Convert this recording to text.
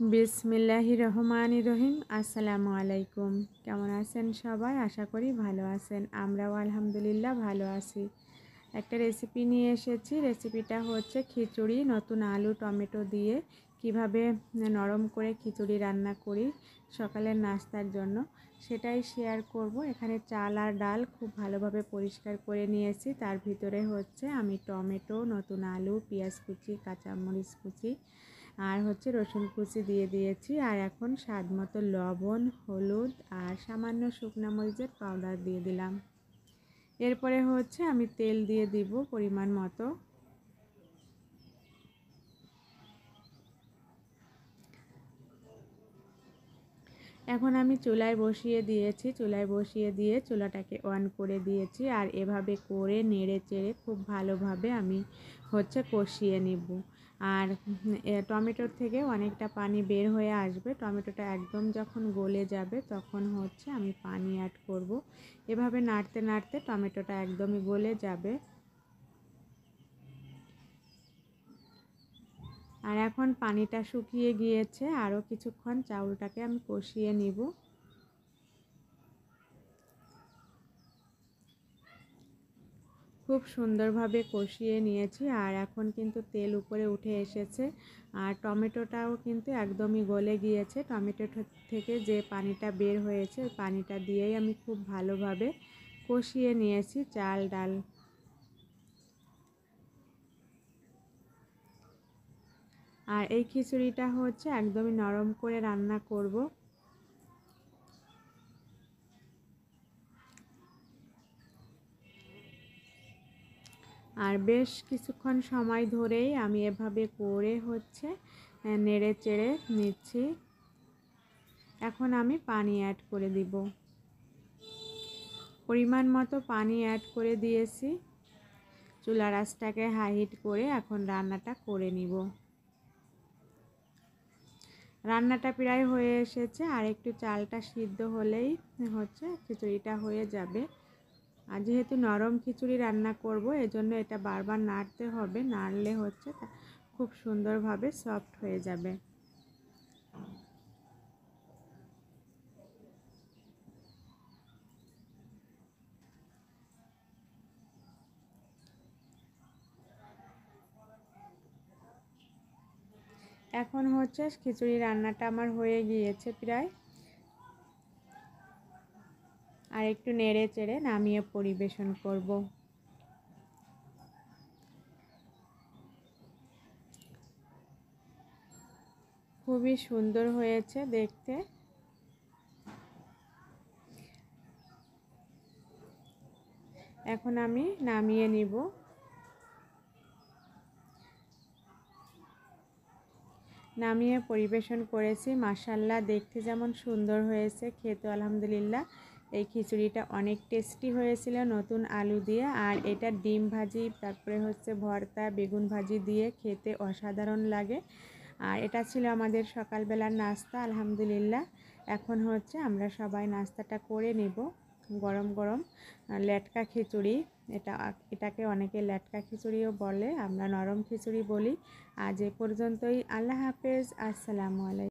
বিসমিল্লাহির রহমানির রহিম। আসসালামু আলাইকুম। কেমন আছেন সবাই? আশা করি ভালো আছেন। আমরাও আলহামদুলিল্লাহ ভালো আছি। একটা রেসিপি নিয়ে এসেছি। রেসিপিটা হচ্ছে খিচুড়ি। নতুন আলু টমেটো দিয়ে কিভাবে নরম করে খিচুড়ি রান্না করি সকালের নাস্তার জন্য, সেটাই শেয়ার করব। এখানে চাল আর ডাল খুব ভালোভাবে পরিষ্কার করে নিয়েছি। তার ভিতরে হচ্ছে আমি টমেটো, নতুন আলু, পেঁয়াজ কুচি, কাঁচামরিচ কুচি আর হচ্ছে রসুন কুচি দিয়ে দিয়েছি। আর এখন স্বাদ মতো লবণ, হলুদ আর সামান্য শুকনো মরিচের পাউডার দিয়ে দিলাম। এরপরে হচ্ছে আমি তেল দিয়ে দিব পরিমাণ মতো। এখন আমি চুলায় বসিয়ে দিয়েছি। চুলায় বসিয়ে দিয়ে চুলাটাকে অন করে দিয়েছি। আর এভাবে করে নেড়ে চেড়ে খুব ভালোভাবে আমি হচ্ছে কষিয়ে নিব। আর টমেটোর থেকে অনেকটা পানি বের হয়ে আসবে। টমেটোটা একদম যখন গলে যাবে তখন হচ্ছে আমি পানি অ্যাড করব। এভাবে নাড়তে নাড়তে টমেটোটা একদমই গলে যাবে। আর এখন পানিটা শুকিয়ে গিয়েছে। আরও কিছুক্ষণ চাউলটাকে আমি কষিয়ে নিব। খুব সুন্দরভাবে কষিয়ে নিয়েছি। আর এখন কিন্তু তেল উপরে উঠে এসেছে। আর টমেটোটাও কিন্তু একদমই গলে গিয়েছে। টমেটো থেকে যে পানিটা বের হয়েছে ওই পানিটা দিয়েই আমি খুব ভালোভাবে কষিয়ে নিয়েছি চাল ডাল। আর এই খিচুড়িটা হচ্ছে একদমই নরম করে রান্না করব। আর বেশ কিছুক্ষণ সময় ধরেই আমি এভাবে করে হচ্ছে নেড়ে চেড়ে নিচ্ছি। এখন আমি পানি অ্যাড করে দিব। পরিমাণ মতো পানি অ্যাড করে দিয়েছি। চুলার আঁচটাকে হাই হিট করে এখন রান্নাটা করে নিব। রান্নাটা প্রায় হয়ে এসেছে। আর একটু চালটা সিদ্ধ হলেই হচ্ছে খিচুড়িটা হয়ে যাবে। আর যেহেতু নরম খিচুড়ি রান্না করব এজন্য এটা বারবার নাড়তে হবে। নাড়লে হচ্ছে খুব সুন্দরভাবে সফট হয়ে যাবে। এখন হচ্ছে খিচুড়ি রান্নাটা আমার হয়ে গিয়েছে প্রায়। আর একটু নেড়ে চেড়ে নামিয়ে পরিবেশন করব। খুবই সুন্দর হয়েছে দেখতে। এখন আমি নামিয়ে নিব। নামিয়ে পরিবেশন করেছি। মাশাআল্লাহ, দেখতে যেমন সুন্দর হয়েছে, খেতে আলহামদুলিল্লাহ এই খিচুড়িটা অনেক টেস্টি হয়েছিল নতুন আলু দিয়ে। আর এটা ডিম ভাজি, তারপরে হচ্ছে ভর্তা, বেগুন ভাজি দিয়ে খেতে অসাধারণ লাগে। আর এটা ছিল আমাদের সকালবেলার নাস্তা আলহামদুলিল্লাহ। এখন হচ্ছে আমরা সবাই নাস্তাটা করে নেব। গরম গরম লেটকা খিচুড়ি, এটাকে অনেকে লেটকা খিচুড়িও বলে, আমরা নরম খিচুড়ি বলি। আজ এ পর্যন্তই। আল্লাহ হাফেজ। আসসালামু আলাইকুম।